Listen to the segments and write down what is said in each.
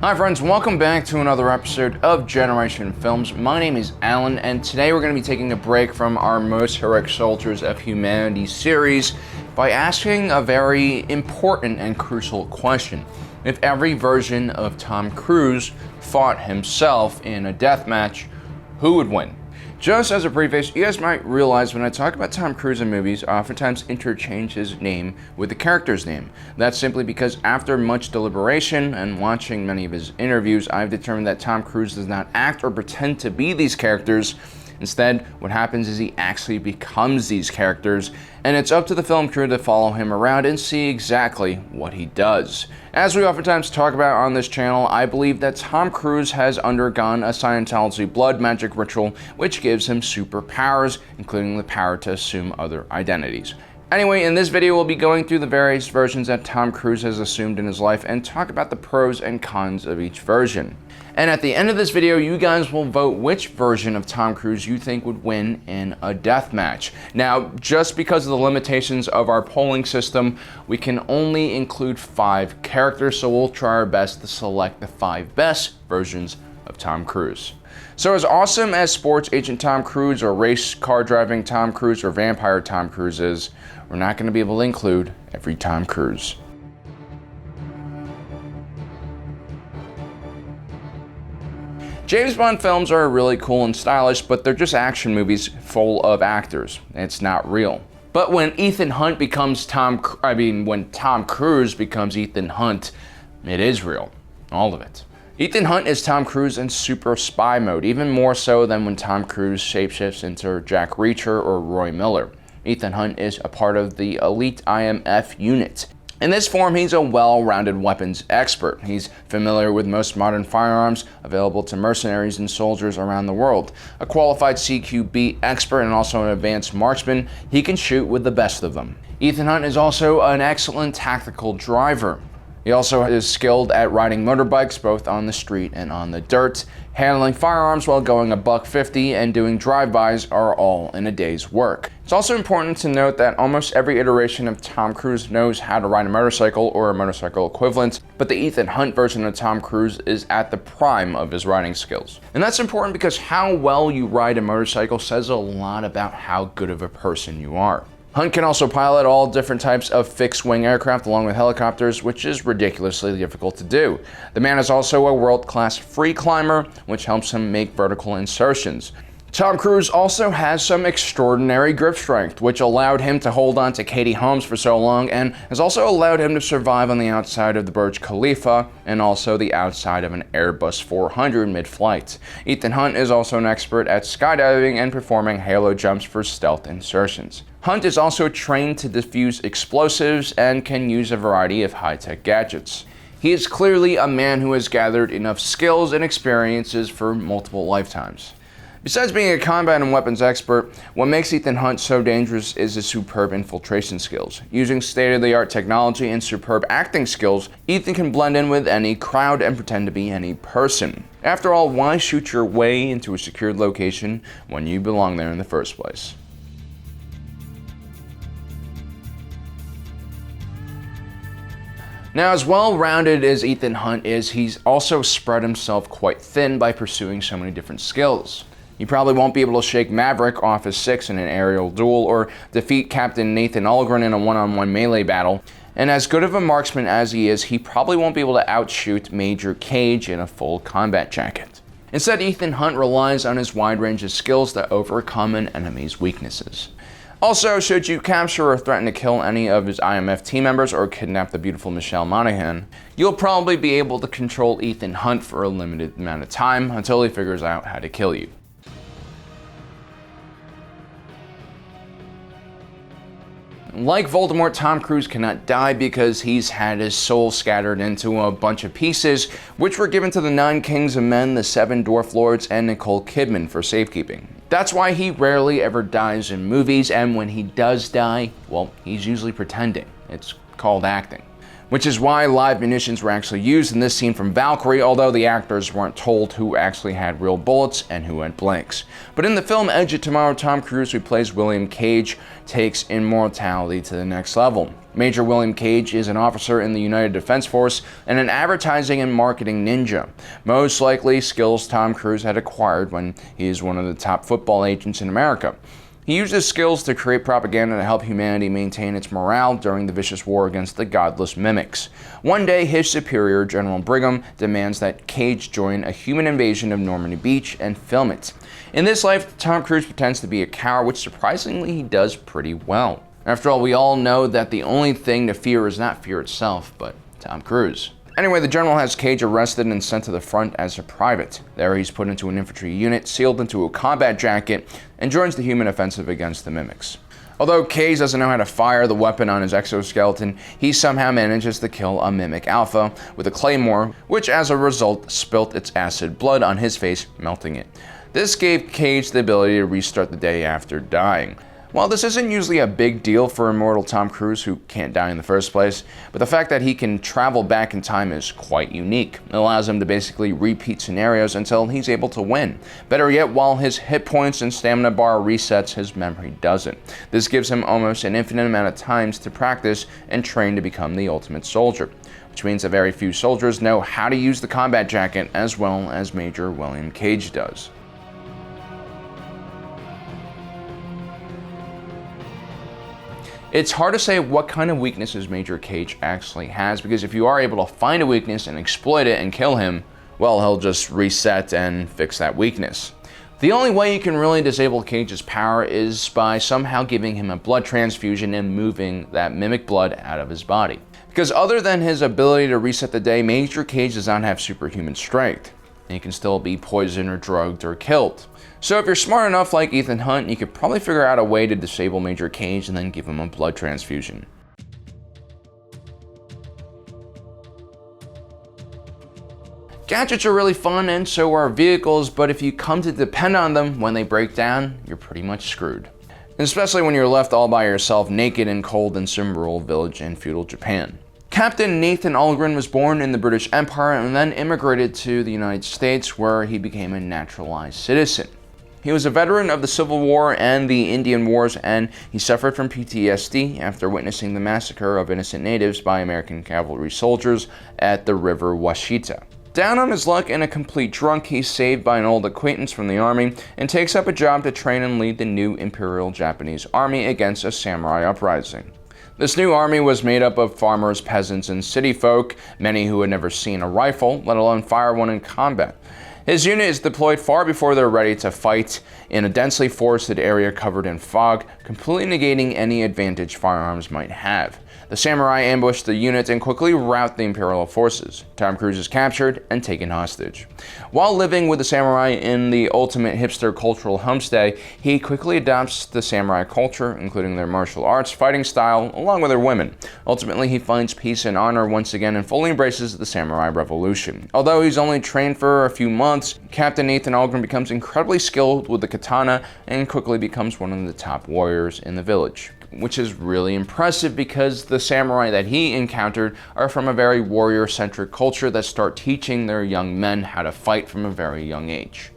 Hi friends, welcome back to another episode of Generation Films. My name is Alan, and today we're going to be taking a break from our Most Heroic Soldiers of Humanity series by asking a very important and crucial question. If every version of Tom Cruise fought himself in a death match, who would win? Just as a preface, you guys might realize when I talk about Tom Cruise in movies, I oftentimes interchange his name with the character's name. That's simply because after much deliberation and watching many of his interviews, I've determined that Tom Cruise does not act or pretend to be these characters. Instead, what happens is he actually becomes these characters, and it's up to the film crew to follow him around and see exactly what he does. As we oftentimes talk about on this channel, I believe that Tom Cruise has undergone a Scientology blood magic ritual which gives him superpowers, including the power to assume other identities. Anyway, in this video we'll be going through the various versions that Tom Cruise has assumed in his life and talk about the pros and cons of each version. And at the end of this video, you guys will vote which version of Tom Cruise you think would win in a death match. Now, just because of the limitations of our polling system, we can only include 5 characters, so we'll try our best to select the 5 best versions of Tom Cruise. So as awesome as sports agent Tom Cruise or race car driving Tom Cruise or vampire Tom Cruise is, we're not going to be able to include every Tom Cruise. James Bond films are really cool and stylish, but they're just action movies full of actors. It's not real. But when when Tom Cruise becomes Ethan Hunt, it is real. All of it. Ethan Hunt is Tom Cruise in super spy mode, even more so than when Tom Cruise shapeshifts into Jack Reacher or Roy Miller. Ethan Hunt is a part of the elite IMF unit. In this form, he's a well-rounded weapons expert. He's familiar with most modern firearms available to mercenaries and soldiers around the world. A qualified CQB expert and also an advanced marksman, he can shoot with the best of them. Ethan Hunt is also an excellent tactical driver. He also is skilled at riding motorbikes both on the street and on the dirt. Handling firearms while going $150 and doing drive-bys are all in a day's work. It's also important to note that almost every iteration of Tom Cruise knows how to ride a motorcycle or a motorcycle equivalent, but the Ethan Hunt version of Tom Cruise is at the prime of his riding skills. And that's important because how well you ride a motorcycle says a lot about how good of a person you are. Hunt can also pilot all different types of fixed-wing aircraft along with helicopters, which is ridiculously difficult to do. The man is also a world-class free climber, which helps him make vertical insertions. Tom Cruise also has some extraordinary grip strength, which allowed him to hold on to Katie Holmes for so long and has also allowed him to survive on the outside of the Burj Khalifa and also the outside of an Airbus 400 mid-flight. Ethan Hunt is also an expert at skydiving and performing halo jumps for stealth insertions. Hunt is also trained to defuse explosives and can use a variety of high-tech gadgets. He is clearly a man who has gathered enough skills and experiences for multiple lifetimes. Besides being a combat and weapons expert, what makes Ethan Hunt so dangerous is his superb infiltration skills. Using state-of-the-art technology and superb acting skills, Ethan can blend in with any crowd and pretend to be any person. After all, why shoot your way into a secured location when you belong there in the first place? Now, as well-rounded as Ethan Hunt is, he's also spread himself quite thin by pursuing so many different skills. You probably won't be able to shake Maverick off his 6 in an aerial duel or defeat Captain Nathan Algren in a one-on-one melee battle. And as good of a marksman as he is, he probably won't be able to outshoot Major Cage in a full combat jacket. Instead, Ethan Hunt relies on his wide range of skills to overcome an enemy's weaknesses. Also, should you capture or threaten to kill any of his IMF team members or kidnap the beautiful Michelle Monaghan, you'll probably be able to control Ethan Hunt for a limited amount of time until he figures out how to kill you. Like Voldemort, Tom Cruise cannot die because he's had his soul scattered into a bunch of pieces, which were given to the 9 Kings of Men, the 7 Dwarf Lords, and Nicole Kidman for safekeeping. That's why he rarely ever dies in movies, and when he does die, well, he's usually pretending. It's called acting. Which is why live munitions were actually used in this scene from Valkyrie, although the actors weren't told who actually had real bullets and who had blanks. But in the film Edge of Tomorrow, Tom Cruise, who plays William Cage, takes immortality to the next level. Major William Cage is an officer in the United Defense Force and an advertising and marketing ninja, most likely skills Tom Cruise had acquired when he is one of the top football agents in America. He used his skills to create propaganda to help humanity maintain its morale during the vicious war against the godless mimics. One day, his superior, General Brigham, demands that Cage join a human invasion of Normandy Beach and film it. In this life, Tom Cruise pretends to be a coward, which surprisingly he does pretty well. After all, we all know that the only thing to fear is not fear itself, but Tom Cruise. Anyway, the general has Cage arrested and sent to the front as a private. There he's put into an infantry unit, sealed into a combat jacket, and joins the human offensive against the mimics. Although Cage doesn't know how to fire the weapon on his exoskeleton, he somehow manages to kill a mimic alpha with a claymore, which as a result spilt its acid blood on his face, melting it. This gave Cage the ability to restart the day after dying. While this isn't usually a big deal for immortal Tom Cruise, who can't die in the first place, but the fact that he can travel back in time is quite unique. It allows him to basically repeat scenarios until he's able to win. Better yet, while his hit points and stamina bar resets, his memory doesn't. This gives him almost an infinite amount of times to practice and train to become the ultimate soldier, which means that very few soldiers know how to use the combat jacket as well as Major William Cage does. It's hard to say what kind of weaknesses Major Cage actually has, because if you are able to find a weakness and exploit it and kill him, well, he'll just reset and fix that weakness. The only way you can really disable Cage's power is by somehow giving him a blood transfusion and moving that mimic blood out of his body. Because other than his ability to reset the day, Major Cage does not have superhuman strength. And he can still be poisoned or drugged or killed. So if you're smart enough like Ethan Hunt, you could probably figure out a way to disable Major Cage and then give him a blood transfusion. Gadgets are really fun, and so are vehicles, but if you come to depend on them when they break down, you're pretty much screwed. Especially when you're left all by yourself, naked and cold in some rural village in feudal Japan. Captain Nathan Algren was born in the British Empire and then immigrated to the United States, where he became a naturalized citizen. He was a veteran of the Civil War and the Indian Wars, and he suffered from PTSD after witnessing the massacre of innocent natives by American cavalry soldiers at the River Washita. Down on his luck and a complete drunk, he's saved by an old acquaintance from the army and takes up a job to train and lead the new Imperial Japanese Army against a samurai uprising. This new army was made up of farmers, peasants, and city folk, many who had never seen a rifle, let alone fire one in combat. His unit is deployed far before they're ready to fight in a densely forested area covered in fog, completely negating any advantage firearms might have. The samurai ambush the unit and quickly rout the Imperial forces. Tom Cruise is captured and taken hostage. While living with the samurai in the ultimate hipster cultural homestay, he quickly adopts the samurai culture, including their martial arts, fighting style, along with their women. Ultimately, he finds peace and honor once again and fully embraces the samurai revolution. Although he's only trained for a few months, Captain Nathan Algren becomes incredibly skilled with the katana and quickly becomes one of the top warriors in the village. Which is really impressive because the samurai that he encountered are from a very warrior-centric culture that start teaching their young men how to fight from a very young age.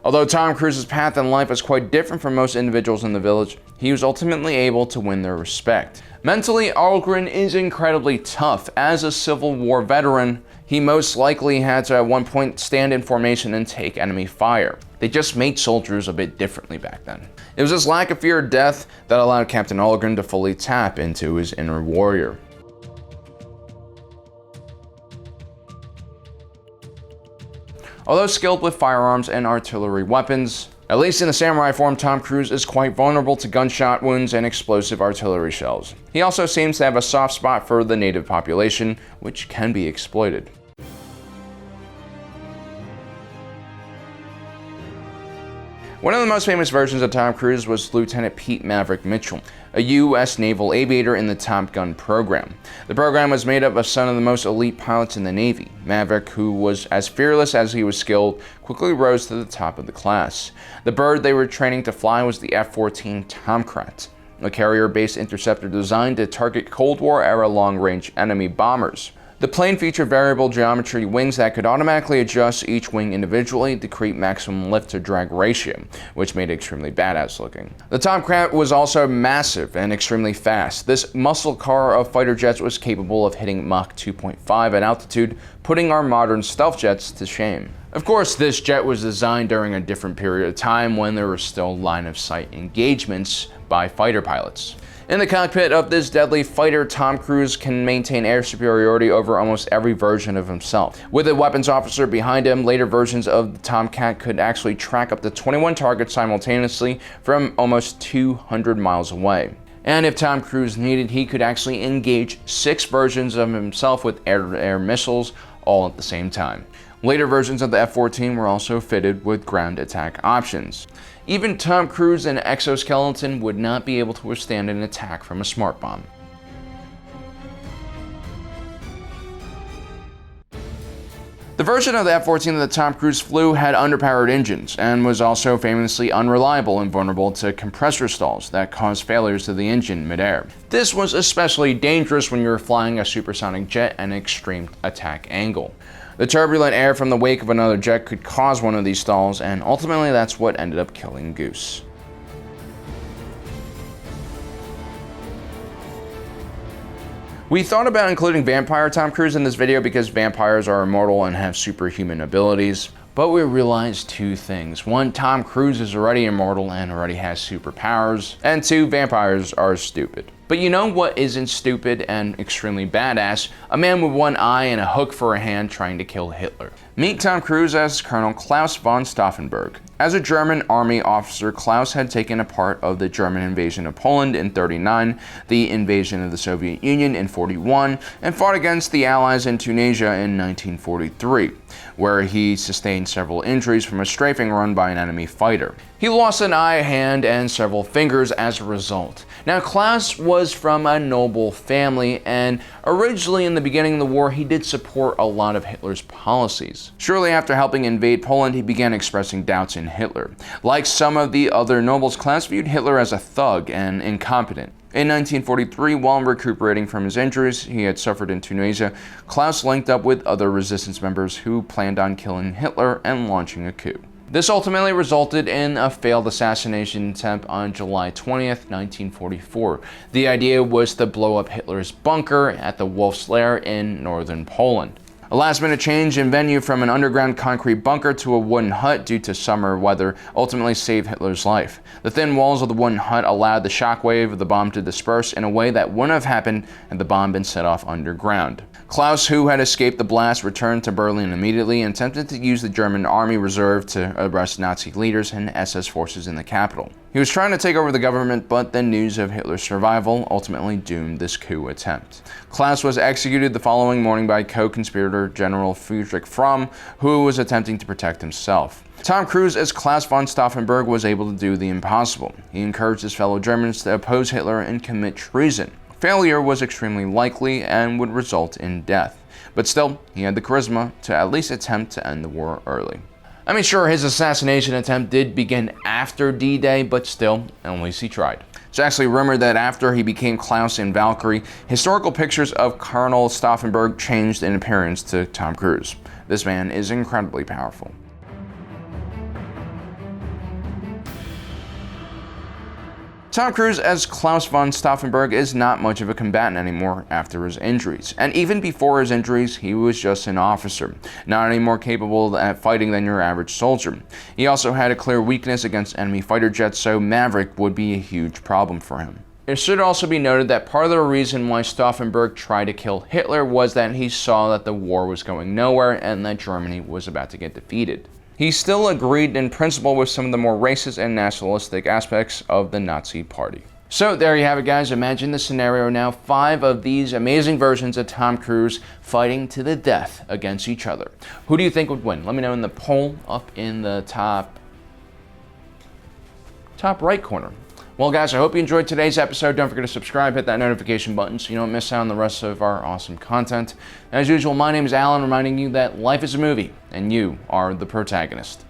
Although Tom Cruise's path in life is quite different from most individuals in the village, he was ultimately able to win their respect. Mentally, Algren is incredibly tough. As a Civil War veteran, he most likely had to at one point stand in formation and take enemy fire. They just made soldiers a bit differently back then. It was this lack of fear of death that allowed Captain Algren to fully tap into his inner warrior. Although skilled with firearms and artillery weapons, at least in the samurai form, Tom Cruise is quite vulnerable to gunshot wounds and explosive artillery shells. He also seems to have a soft spot for the native population, which can be exploited. One of the most famous versions of Tom Cruise was Lieutenant Pete Maverick Mitchell, a U.S. naval aviator in the Top Gun program. The program was made up of some of the most elite pilots in the Navy. Maverick, who was as fearless as he was skilled, quickly rose to the top of the class. The bird they were training to fly was the F-14 Tomcat, a carrier-based interceptor designed to target Cold War-era long-range enemy bombers. The plane featured variable geometry wings that could automatically adjust each wing individually to create maximum lift to drag ratio, which made it extremely badass looking. The Tomcat was also massive and extremely fast. This muscle car of fighter jets was capable of hitting Mach 2.5 at altitude, putting our modern stealth jets to shame. Of course, this jet was designed during a different period of time when there were still line-of-sight engagements by fighter pilots. In the cockpit of this deadly fighter, Tom Cruise can maintain air superiority over almost every version of himself. With a weapons officer behind him, later versions of the Tomcat could actually track up to 21 targets simultaneously from almost 200 miles away. And if Tom Cruise needed, he could actually engage 6 versions of himself with air-to-air missiles all at the same time. Later versions of the F-14 were also fitted with ground attack options. Even Tom Cruise and exoskeleton would not be able to withstand an attack from a smart bomb. The version of the F-14 that Tom Cruise flew had underpowered engines and was also famously unreliable and vulnerable to compressor stalls that caused failures to the engine midair. This was especially dangerous when you were flying a supersonic jet at an extreme attack angle. The turbulent air from the wake of another jet could cause one of these stalls, and ultimately that's what ended up killing Goose. We thought about including vampire Tom Cruise in this video because vampires are immortal and have superhuman abilities, but we realized 2 things. 1, Tom Cruise is already immortal and already has superpowers, and 2, vampires are stupid. But you know what isn't stupid and extremely badass? A man with 1 eye and a hook for a hand trying to kill Hitler. Meet Tom Cruise as Colonel Klaus von Stauffenberg. As a German army officer, Klaus had taken a part of the German invasion of Poland in 1939, the invasion of the Soviet Union in 1941, and fought against the Allies in Tunisia in 1943, where he sustained several injuries from a strafing run by an enemy fighter. He lost an eye, hand, and several fingers as a result. Now, Klaus was from a noble family, and originally in the beginning of the war, he did support a lot of Hitler's policies. Shortly after helping invade Poland, he began expressing doubts in Hitler. Like some of the other nobles, Klaus viewed Hitler as a thug and incompetent. In 1943, while recuperating from his injuries he had suffered in Tunisia, Klaus linked up with other resistance members who planned on killing Hitler and launching a coup. This ultimately resulted in a failed assassination attempt on July 20th, 1944. The idea was to blow up Hitler's bunker at the Wolf's Lair in northern Poland. A last-minute change in venue from an underground concrete bunker to a wooden hut due to summer weather ultimately saved Hitler's life. The thin walls of the wooden hut allowed the shockwave of the bomb to disperse in a way that wouldn't have happened had the bomb been set off underground. Klaus, who had escaped the blast, returned to Berlin immediately and attempted to use the German army reserve to arrest Nazi leaders and SS forces in the capital. He was trying to take over the government, but the news of Hitler's survival ultimately doomed this coup attempt. Klaus was executed the following morning by co-conspirator General Friedrich Fromm, who was attempting to protect himself. Tom Cruise as Klaus von Stauffenberg was able to do the impossible. He encouraged his fellow Germans to oppose Hitler and commit treason. Failure was extremely likely and would result in death, but still, he had the charisma to at least attempt to end the war early. I mean, sure, his assassination attempt did begin after D-Day, but still, at least he tried. It's actually rumored that after he became Klaus in Valkyrie, historical pictures of Colonel Stauffenberg changed in appearance to Tom Cruise. This man is incredibly powerful. Tom Cruise as Klaus von Stauffenberg is not much of a combatant anymore after his injuries. And even before his injuries, he was just an officer, not any more capable at fighting than your average soldier. He also had a clear weakness against enemy fighter jets, so Maverick would be a huge problem for him. It should also be noted that part of the reason why Stauffenberg tried to kill Hitler was that he saw that the war was going nowhere and that Germany was about to get defeated. He still agreed in principle with some of the more racist and nationalistic aspects of the Nazi Party. So there you have it, guys. Imagine the scenario now. 5 of these amazing versions of Tom Cruise fighting to the death against each other. Who do you think would win? Let me know in the poll up in the top right corner. Well, guys, I hope you enjoyed today's episode. Don't forget to subscribe, hit that notification button so you don't miss out on the rest of our awesome content. As usual, my name is Alan, reminding you that life is a movie, and you are the protagonist.